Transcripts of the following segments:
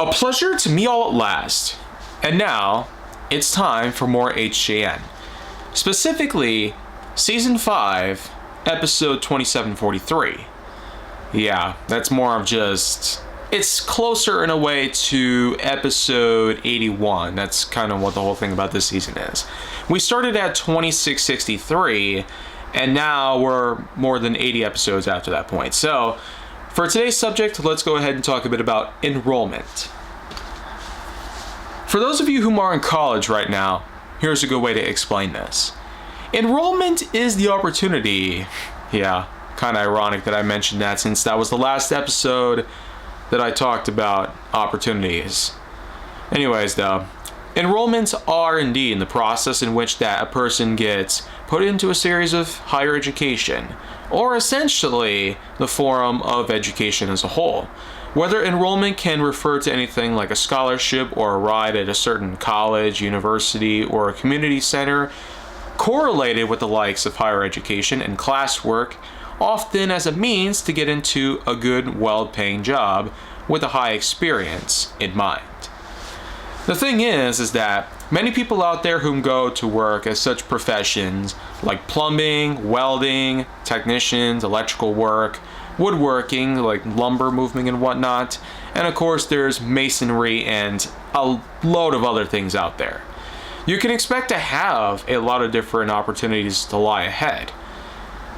A pleasure to meet all at last. And now, it's time for more HJN. Specifically, Season 5, Episode 2743. Yeah, that's more of just... It's closer in a way to Episode 81. That's kind of what the whole thing about this season is. We started at 2663, and now we're more than 80 episodes after that point. So, for today's subject, let's go ahead and talk a bit about enrollment. For those of you who are in college right now, here's a good way to explain this. Enrollment is the opportunity. Yeah, kind of ironic that I mentioned that since that was the last episode that I talked about opportunities. Anyways though, enrollments are indeed the process in which that a person gets put into a series of higher education, or essentially the form of education as a whole. Whether enrollment can refer to anything like a scholarship or a ride at a certain college, university, or a community center, correlated with the likes of higher education and classwork, often as a means to get into a good, well-paying job with a high experience in mind. The thing is that many people out there who go to work as such professions like plumbing, welding, technicians, electrical work, woodworking, like lumber moving and whatnot, and of course there's masonry and a load of other things out there. You can expect to have a lot of different opportunities to lie ahead.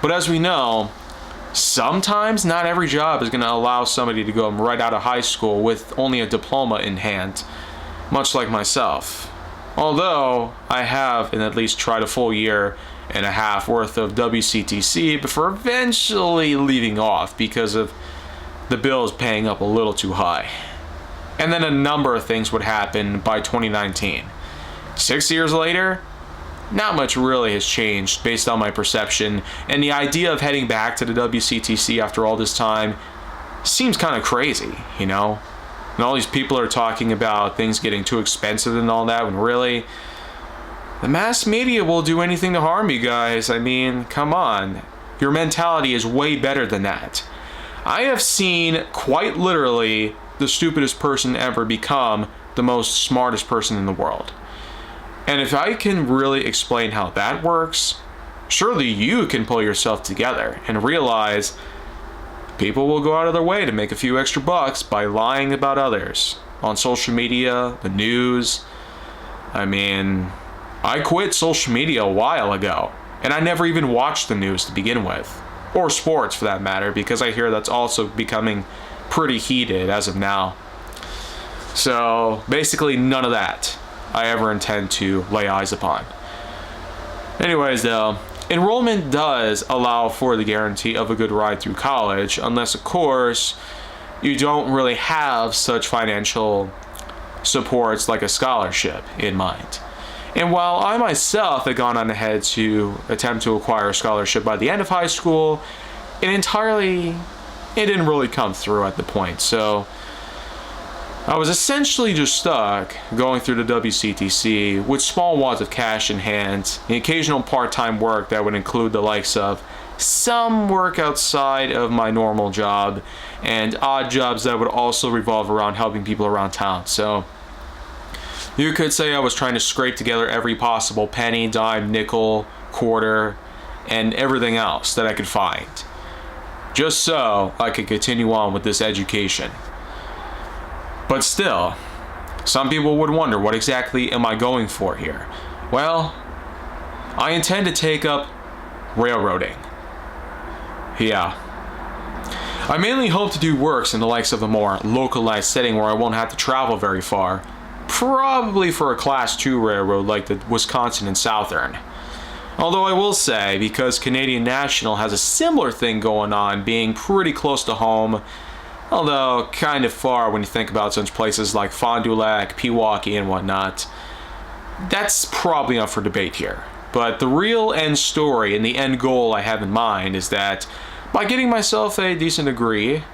But as we know, sometimes not every job is going to allow somebody to go right out of high school with only a diploma in hand, much like myself. Although I have at least tried a full year and a half worth of WCTC before eventually leaving off because of the bills paying up a little too high. And then a number of things would happen by 2019. 6 years later, not much really has changed based on my perception, and the idea of heading back to the WCTC after all this time seems kind of crazy, you know? And all these people are talking about things getting too expensive and all that, when really, the mass media will do anything to harm you guys. I mean, come on. Your mentality is way better than that. I have seen, quite literally, the stupidest person ever become the most smartest person in the world. And if I can really explain how that works, surely you can pull yourself together and realize people will go out of their way to make a few extra bucks by lying about others on social media, the news. I mean, I quit social media a while ago, and I never even watched the news to begin with, or sports for that matter, because I hear that's also becoming pretty heated as of now. So basically none of that I ever intend to lay eyes upon. Anyways though, enrollment does allow for the guarantee of a good ride through college, unless of course you don't really have such financial supports like a scholarship in mind. And while I myself had gone on ahead to attempt to acquire a scholarship by the end of high school, it didn't really come through at the point. So I was essentially just stuck going through the WCTC with small wads of cash in hand, the occasional part-time work that would include the likes of some work outside of my normal job and odd jobs that would also revolve around helping people around town. So you could say I was trying to scrape together every possible penny, dime, nickel, quarter, and everything else that I could find, just so I could continue on with this education. But still, some people would wonder, what exactly am I going for here? Well, I intend to take up railroading. Yeah. I mainly hope to do works in the likes of a more localized setting where I won't have to travel very far, probably for a Class 2 railroad like the Wisconsin and Southern. Although I will say, because Canadian National has a similar thing going on, being pretty close to home, although kind of far when you think about such places like Fond du Lac, Pewaukee, and whatnot, that's probably up for debate here. But the real end story and the end goal I have in mind is that by getting myself a decent degree,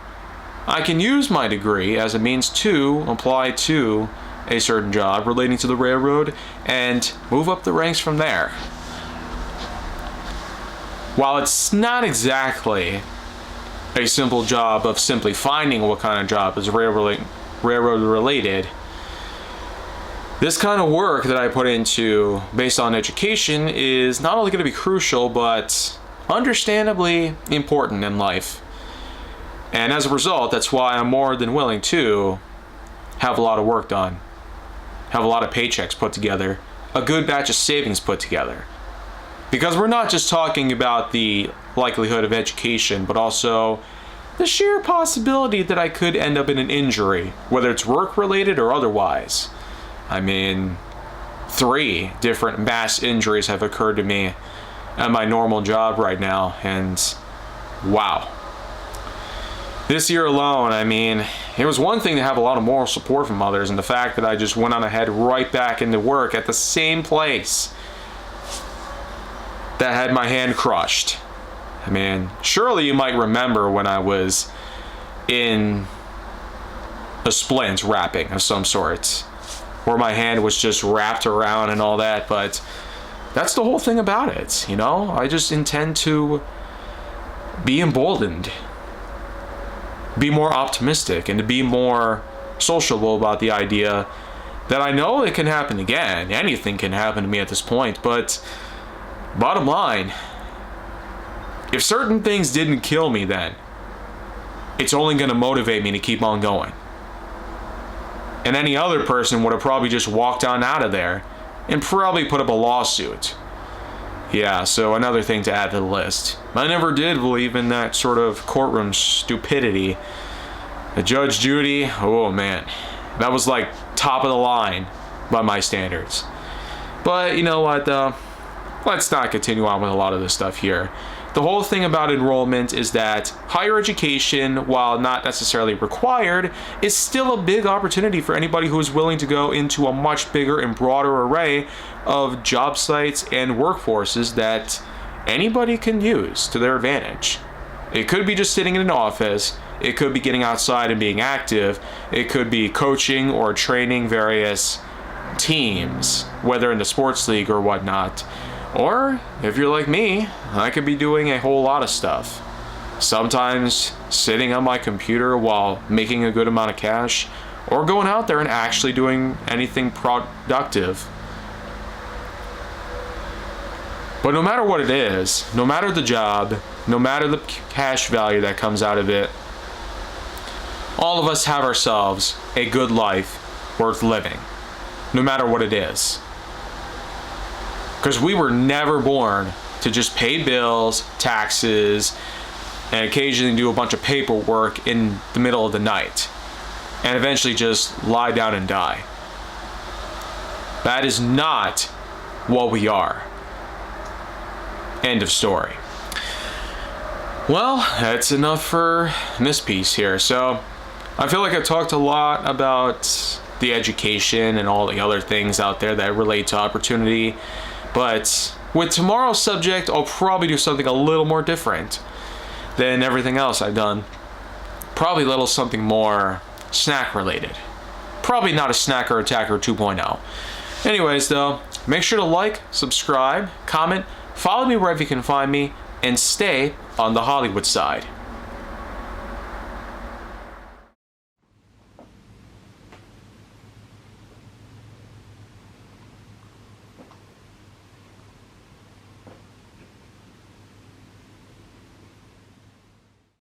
I can use my degree as a means to apply to a certain job relating to the railroad and move up the ranks from there. While it's not exactly a simple job of simply finding what kind of job is railroad related, this kind of work that I put into based on education is not only going to be crucial, but understandably important in life. And as a result, that's why I'm more than willing to have a lot of work done, have a lot of paychecks put together, a good batch of savings put together. Because we're not just talking about the likelihood of education, but also the sheer possibility that I could end up in an injury, whether it's work related or otherwise. I mean, 3 different mass injuries have occurred to me at my normal job right now, and wow. This year alone, I mean, it was one thing to have a lot of moral support from others, and the fact that I just went on ahead right back into work at the same place that had my hand crushed. I mean, surely you might remember when I was in a splint wrapping of some sort, where my hand was just wrapped around and all that, but that's the whole thing about it, you know? I just intend to be emboldened, be more optimistic, and to be more sociable about the idea that I know it can happen again. Anything can happen to me at this point, but bottom line, if certain things didn't kill me then, it's only going to motivate me to keep on going. And any other person would have probably just walked on out of there and probably put up a lawsuit. Yeah, so another thing to add to the list. I never did believe in that sort of courtroom stupidity. Judge Judy, oh man, that was like top of the line by my standards. But you know what though? Let's not continue on with a lot of this stuff here. The whole thing about enrollment is that higher education, while not necessarily required, is still a big opportunity for anybody who is willing to go into a much bigger and broader array of job sites and workforces that anybody can use to their advantage. It could be just sitting in an office, it could be getting outside and being active, it could be coaching or training various teams, whether in the sports league or whatnot. Or, if you're like me, I could be doing a whole lot of stuff. Sometimes sitting on my computer while making a good amount of cash, or going out there and actually doing anything productive. But no matter what it is, no matter the job, no matter the cash value that comes out of it, all of us have ourselves a good life worth living, no matter what it is. Because we were never born to just pay bills, taxes, and occasionally do a bunch of paperwork in the middle of the night, and eventually just lie down and die. That is not what we are. End of story. Well, that's enough for this piece here. So, I feel like I talked a lot about the education and all the other things out there that relate to opportunity. But with tomorrow's subject, I'll probably do something a little more different than everything else I've done. Probably a little something more snack related. Probably not a Snacker Attacker 2.0. Anyways though, make sure to like, subscribe, comment, follow me wherever you can find me, and stay on the Hollywood side.